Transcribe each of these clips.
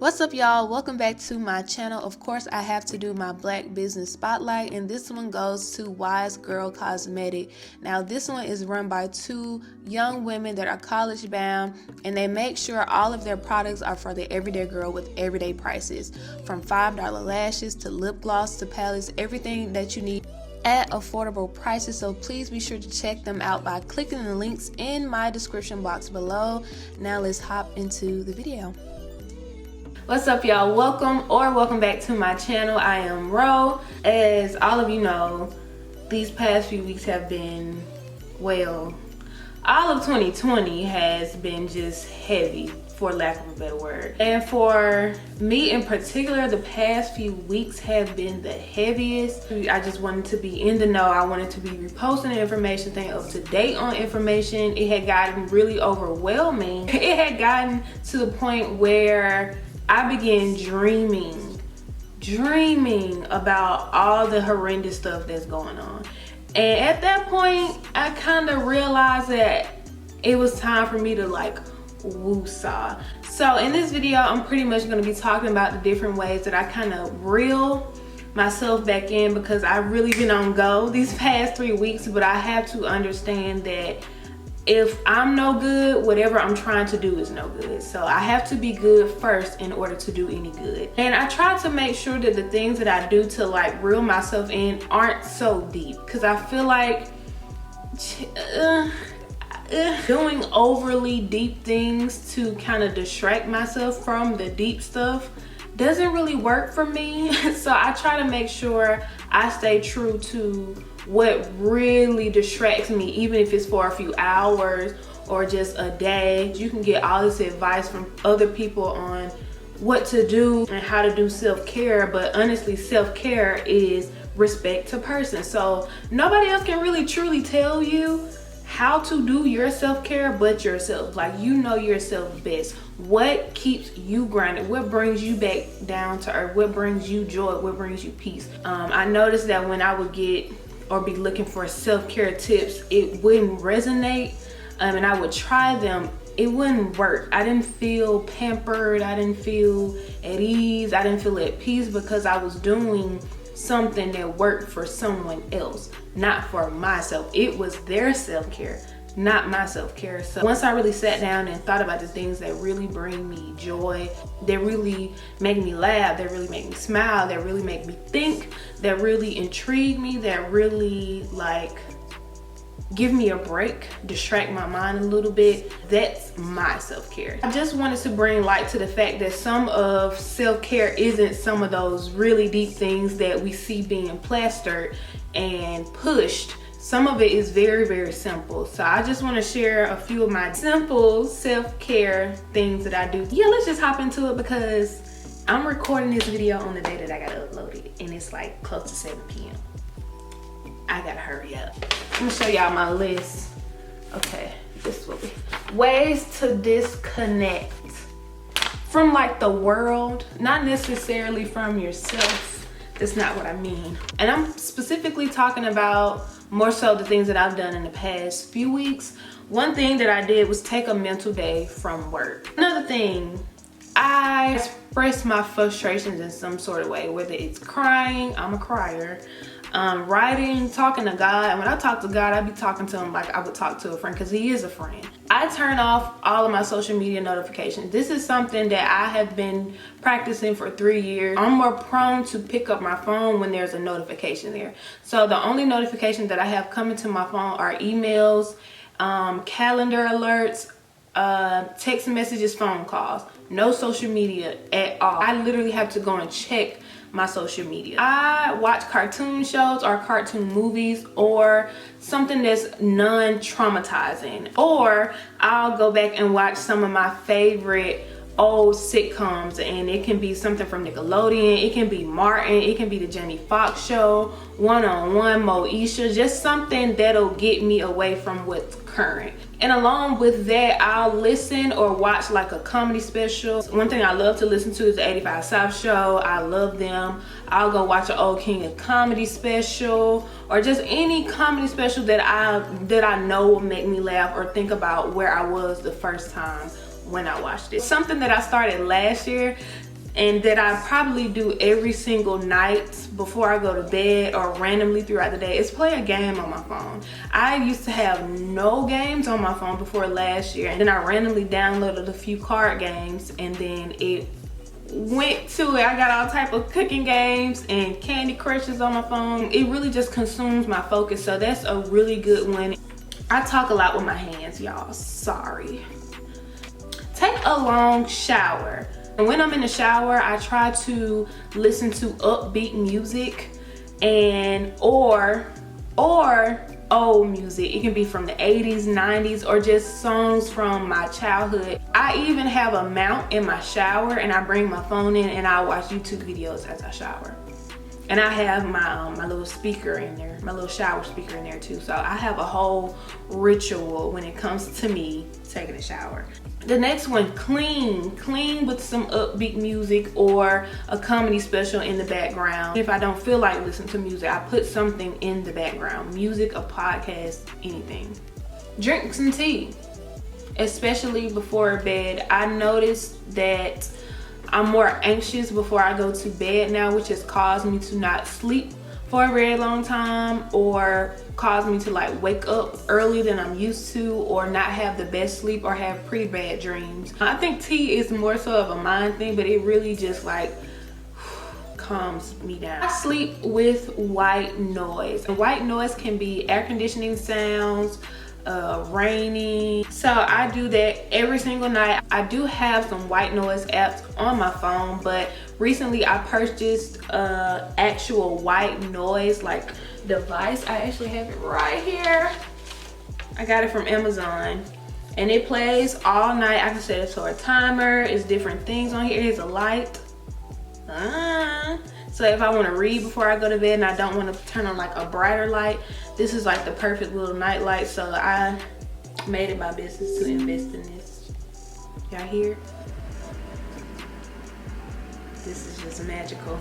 What's up, y'all? Welcome back to my channel. Of course, I have to do my black business spotlight, and this one goes to Wise Girl Cosmetic. Now, this one is run by two young women that are college bound, and they make sure all of their products are for the everyday girl with everyday prices, from $5 lashes to lip gloss to palettes, everything that you need at affordable prices. So please be sure to check them out by clicking the links in my description box below. Now let's hop into the video. What's up, y'all? Welcome back to my channel. I am Ro. As all of you know, these past few weeks have been, well, all of 2020 has been just heavy, for lack of a better word. And for me in particular, the past few weeks have been the heaviest. I just wanted to be in the know. I wanted to be reposting information, staying up to date on information. It had gotten really overwhelming. It had gotten to the point where I began dreaming about all the horrendous stuff that's going on. And at that point, I kind of realized that it was time for me to woosah. So in this video, I'm pretty much going to be talking about the different ways that I kind of reel myself back in, because I've really been on go these past 3 weeks. But I have to understand that if I'm no good, whatever I'm trying to do is no good. So I have to be good first in order to do any good. And I try to make sure that the things that I do to reel myself in aren't so deep, because I feel like doing overly deep things to kind of distract myself from the deep stuff doesn't really work for me. So I try to make sure I stay true to what really distracts me, even if it's for a few hours or just a day. You can get all this advice from other people on what to do and how to do self-care, but honestly, self-care is respect to person. So nobody else can really truly tell you how to do your self-care but yourself. You know yourself best. What keeps you grounded? What brings you back down to earth? What brings you joy? What brings you peace? I noticed that when I would get or be looking for self-care tips, it wouldn't resonate, and I would try them, it wouldn't work. I didn't feel pampered, I didn't feel at ease, I didn't feel at peace, because I was doing something that worked for someone else, not for myself. It was their self-care, not my self-care. So once I really sat down and thought about the things that really bring me joy, that really make me laugh, that really make me smile, that really make me think, that really intrigue me, that really give me a break, distract my mind a little bit, that's my self-care. I just wanted to bring light to the fact that some of self-care isn't some of those really deep things that we see being plastered and pushed. Some of it is very, very simple. So I just want to share a few of my simple self-care things that I do. Yeah, let's just hop into it, because I'm recording this video on the day that I gotta upload it, and it's close to 7 p.m. I gotta hurry up. I'm gonna show y'all my list. Okay, this will be ways to disconnect from the world, not necessarily from yourself. That's not what I mean. And I'm specifically talking about more so the things that I've done in the past few weeks. One thing that I did was take a mental day from work. Another thing, I express my frustrations in some sort of way, whether it's crying, I'm a crier, writing, talking to God. And when I talk to God, I be talking to him like I would talk to a friend, because he is a friend. I turn off all of my social media notifications. This is something that I have been practicing for 3 years. I'm more prone to pick up my phone when there's a notification there. So the only notifications that I have coming to my phone are emails, calendar alerts, text messages, phone calls. No social media at all. I literally have to go and check my social media. I watch cartoon shows or cartoon movies, or something that's non-traumatizing, or I'll go back and watch some of my favorite old sitcoms, and it can be something from Nickelodeon, it can be Martin, it can be the Jamie Foxx show, One-on-One, Moesha, just something that'll get me away from what's current. And along with that, I'll listen or watch a comedy special. One thing I love to listen to is the 85 South show. I love them. I'll go watch an old King of Comedy special, or just any comedy special that I know will make me laugh or think about where I was the first time when I watched it. Something that I started last year and that I probably do every single night before I go to bed or randomly throughout the day, is play a game on my phone. I used to have no games on my phone before last year, and then I randomly downloaded a few card games, and then it went to it. I got all type of cooking games and Candy Crushes on my phone. It really just consumes my focus, so that's a really good one. I talk a lot with my hands, y'all, sorry. Take a long shower. And when I'm in the shower, I try to listen to upbeat music and or old music. It can be from the 80s, 90s, or just songs from my childhood. I even have a mount in my shower, and I bring my phone in and I watch YouTube videos as I shower. And I have my little speaker in there, my little shower speaker in there too. So I have a whole ritual when it comes to me taking a shower. The next one, clean with some upbeat music or a comedy special in the background. If I don't feel like listening to music, I put something in the background, music, a podcast, anything. Drink some tea, especially before bed. I noticed that I'm more anxious before I go to bed now, which has caused me to not sleep for a very long time, or caused me to like wake up earlier than I'm used to, or not have the best sleep, or have pretty bad dreams. I think tea is more so of a mind thing, but it really just like calms me down. I sleep with white noise. And white noise can be air conditioning sounds, raining. So I do that every single night. I do have some white noise apps on my phone, but recently I purchased actual white noise like device. I actually have it right here. I got it from Amazon, and it plays all night. I can set it to a timer. It's different things on here. Here's a light. So if I want to read before I go to bed and I don't want to turn on like a brighter light, this is like the perfect little night light. So I made it my business to invest in this. Y'all hear? This is just magical.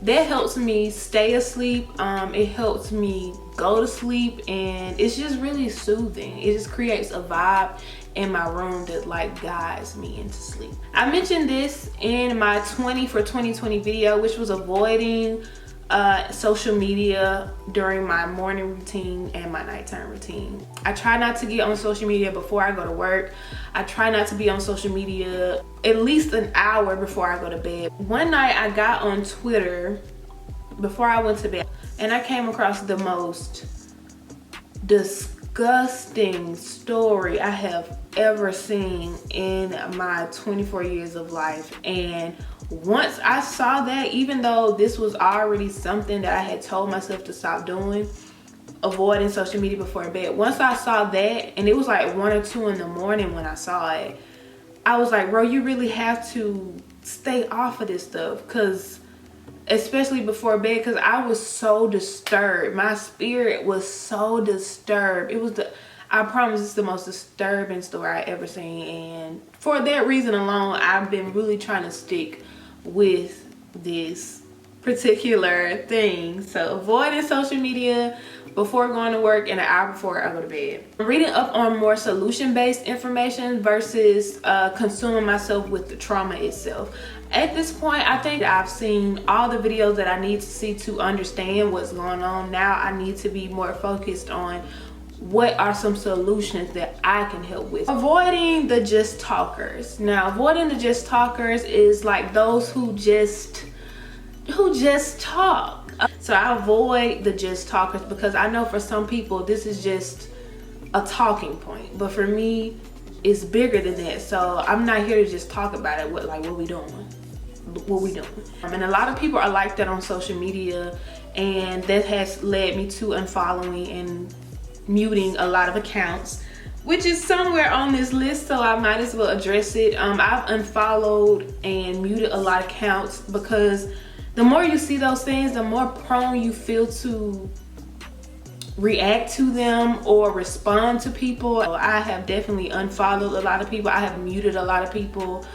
That helps me stay asleep. It helps me go to sleep, and it's just really soothing. It just creates a vibe in my room that like guides me into sleep. I mentioned this in my 20 for 2020 video, which was avoiding social media during my morning routine and my nighttime routine. I try not to get on social media before I go to work. I try not to be on social media at least an hour before I go to bed. One night I got on Twitter before I went to bed, and I came across the most disgusting story I have ever seen in my 24 years of life. And once I saw that, even though this was already something that I had told myself to stop doing, avoiding social media before bed, once I saw that, and it was like 1 or 2 in the morning when I saw it, I was like, bro, you really have to stay off of this stuff, because especially before bed, because I was so disturbed. My spirit was so disturbed. It was I promise it's the most disturbing story I ever seen, and for that reason alone, I've been really trying to stick with this particular thing. So avoiding social media before going to work and an hour before I go to bed. Reading up on more solution-based information versus consuming myself with the trauma itself. At this point, I think I've seen all the videos that I need to see to understand what's going on. Now I need to be more focused on what are some solutions that I can help with. Avoiding the just talkers. Now, avoiding the just talkers is like those who just talk. So I avoid the just talkers, because I know for some people this is just a talking point, but for me it's bigger than that. So I'm not here to just talk about it. What we doing? And a lot of people are like that on social media, and that has led me to unfollowing and muting a lot of accounts, which is somewhere on this list, so I might as well address it. I've unfollowed and muted a lot of accounts, because the more you see those things, the more prone you feel to react to them or respond to people. I have definitely unfollowed a lot of people. I have muted a lot of people,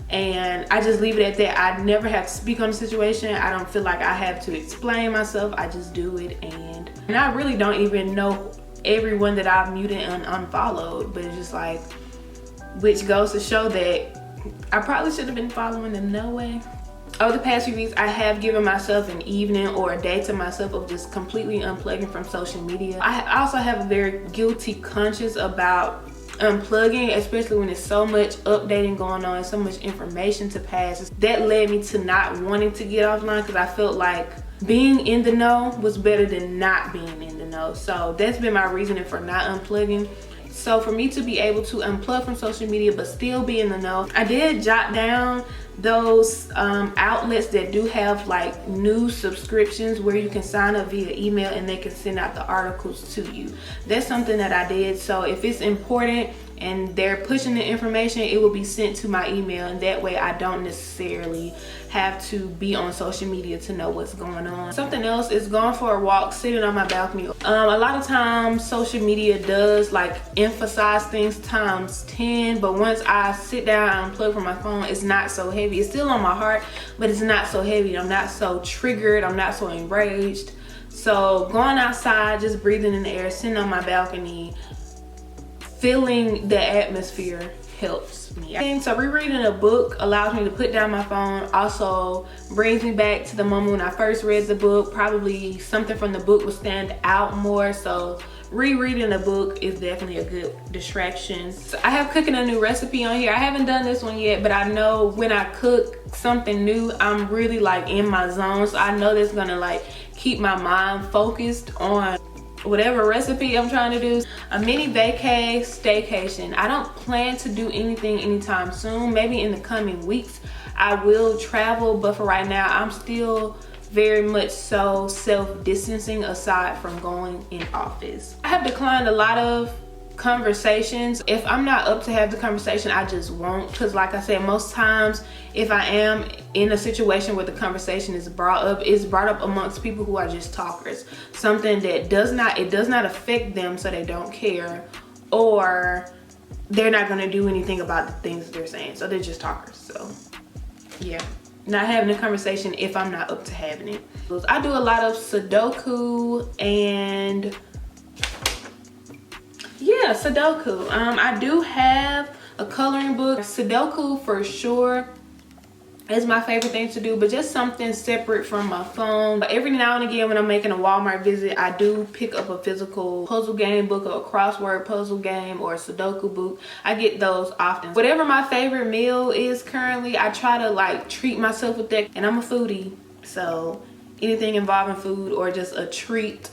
and I just leave it at that. I never have to speak on the situation. I don't feel like I have to explain myself. I just do it, and I really don't even know everyone that I've muted and unfollowed, but it's just like, which goes to show that I probably should have been following them no way. Over the past few weeks, I have given myself an evening or a day to myself of just completely unplugging from social media. I also have a very guilty conscience about unplugging, especially when there's so much updating going on, so much information to pass. That led me to not wanting to get offline because I felt like being in the know was better than not being in the know. So that's been my reasoning for not unplugging. So for me to be able to unplug from social media but still be in the know, I did jot down those outlets that do have like news subscriptions where you can sign up via email and they can send out the articles to you. That's something that I did. So if it's important and they're pushing the information, it will be sent to my email, and that way I don't necessarily have to be on social media to know what's going on. Something else is going for a walk, sitting on my balcony. A lot of times social media does like emphasize things times 10, but once I sit down and unplug from my phone, it's not so heavy. It's still on my heart, but it's not so heavy. I'm not so triggered, I'm not so enraged. So going outside, just breathing in the air, sitting on my balcony, feeling the atmosphere helps me. So rereading a book allows me to put down my phone, also brings me back to the moment when I first read the book. Probably something from the book will stand out more, so rereading a book is definitely a good distraction. So I have cooking a new recipe on here. I haven't done this one yet, but I know when I cook something new, I'm really like in my zone, so I know that's gonna like keep my mind focused on whatever recipe I'm trying to do. A mini vacay staycation. I don't plan to do anything anytime soon. Maybe in the coming weeks I will travel, but for right now I'm still very much so self-distancing aside from going in office. I have declined a lot of conversations. If I'm not up to have the conversation, I just won't, because like I said, most times if I am in a situation where the conversation is brought up, it's brought up amongst people who are just talkers, something that does not affect them, so they don't care, or they're not going to do anything about the things that they're saying, so they're just talkers. So yeah, not having a conversation if I'm not up to having it. I do a lot of Sudoku and yeah, Sudoku. I do have a coloring book. Sudoku for sure is my favorite thing to do, but just something separate from my phone. But every now and again when I'm making a Walmart visit, I do pick up a physical puzzle game book or a crossword puzzle game or a Sudoku book. I get those often. Whatever my favorite meal is currently, I try to like treat myself with that. And I'm a foodie, so anything involving food or just a treat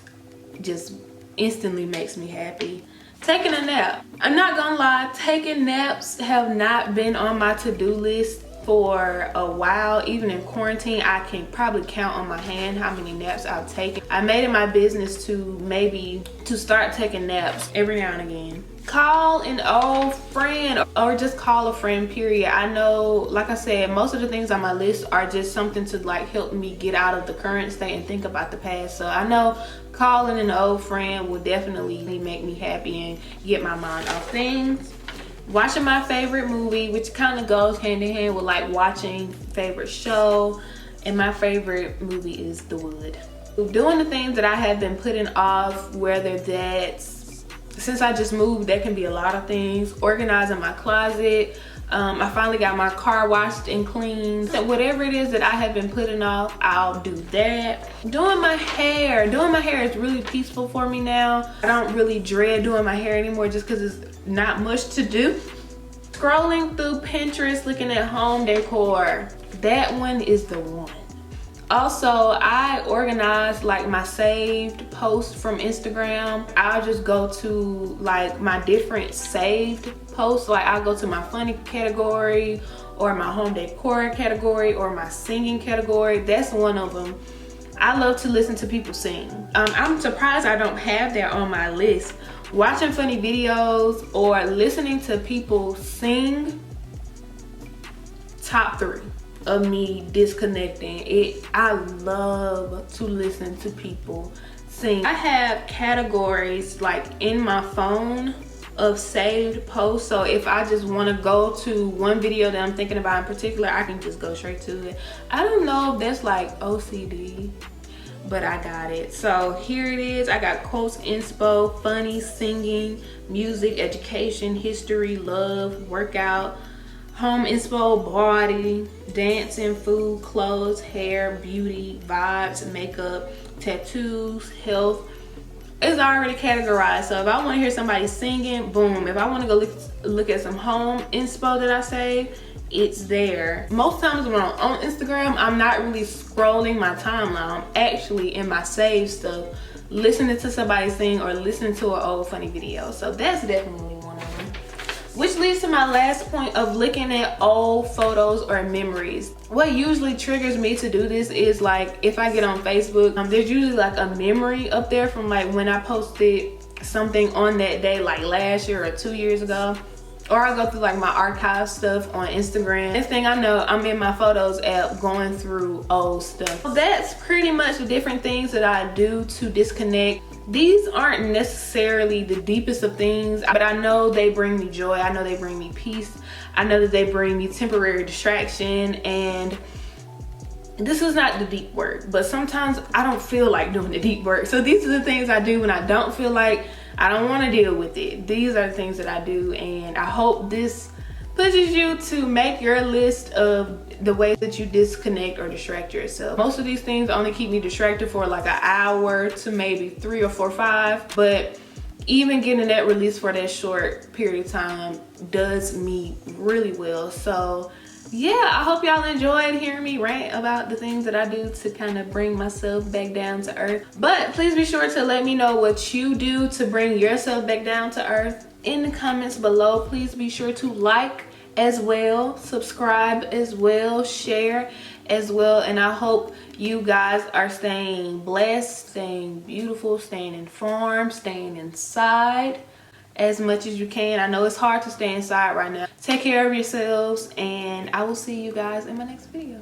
just instantly makes me happy. Taking a nap. I'm not gonna lie, taking naps have not been on my to-do list for a while. Even in quarantine, I can probably count on my hand how many naps I've taken. I made it my business to start taking naps every now and again. Call an old friend, or just call a friend, period. I know, like I said, most of the things on my list are just something to like help me get out of the current state and think about the past. So I know calling an old friend will definitely make me happy and get my mind off things. Watching my favorite movie, which kind of goes hand in hand with like watching favorite show, and my favorite movie is The Wood. Doing the things that I have been putting off, whether that's since I just moved, that can be a lot of things. Organizing my closet. I finally got my car washed and cleaned. So whatever it is that I have been putting off, I'll do that. Doing my hair is really peaceful for me now. I don't really dread doing my hair anymore just because it's not much to do. Scrolling through Pinterest, looking at home decor. That one is the one. Also, I organize like my saved posts from Instagram. I'll just go to like my different saved posts. Like I'll go to my funny category or my home decor category or my singing category. That's one of them. I love to listen to people sing. I'm surprised I don't have that on my list. Watching funny videos or listening to people sing, top 3 of me disconnecting. I love to listen to people sing. I have categories like in my phone of saved posts, so if I just want to go to one video that I'm thinking about in particular, I can just go straight to it. I don't know if that's like OCD, but I got it. So here it is. I got quotes, inspo, funny, singing, music, education, history, love, workout, home inspo, body, dancing, food, clothes, hair, beauty, vibes, makeup, tattoos, health. It's already categorized. So if I want to hear somebody singing, boom. If I want to go look at some home inspo that I save, it's there. Most times when I'm on Instagram, I'm not really scrolling my timeline. I'm actually in my save stuff, listening to somebody sing or listening to an old funny video. So that's definitely one of them. Which leads to my last point of looking at old photos or memories. What usually triggers me to do this is like if I get on Facebook, there's usually like a memory up there from like when I posted something on that day, like last year or 2 years ago. Or I go through like my archive stuff on Instagram. Next thing I know, I'm in my photos app going through old stuff. So that's pretty much the different things that I do to disconnect. These aren't necessarily the deepest of things, but I know they bring me joy. I know they bring me peace. I know that they bring me temporary distraction, and this is not the deep work, but sometimes I don't feel like doing the deep work. So these are the things I do when I don't feel like, I don't want to deal with it. These are the things that I do, and I hope this pushes you to make your list of the ways that you disconnect or distract yourself. Most of these things only keep me distracted for like an hour to maybe 3 or 4 or 5, but even getting that release for that short period of time does me really well. So yeah, I hope y'all enjoyed hearing me rant about the things that I do to kind of bring myself back down to earth. But please be sure to let me know what you do to bring yourself back down to earth in the comments below. Please be sure to like as well, subscribe as well, share as well, and I hope you guys are staying blessed, staying beautiful, staying informed, staying inside as much as you can. I know it's hard to stay inside right now. Take care of yourselves, and I will see you guys in my next video.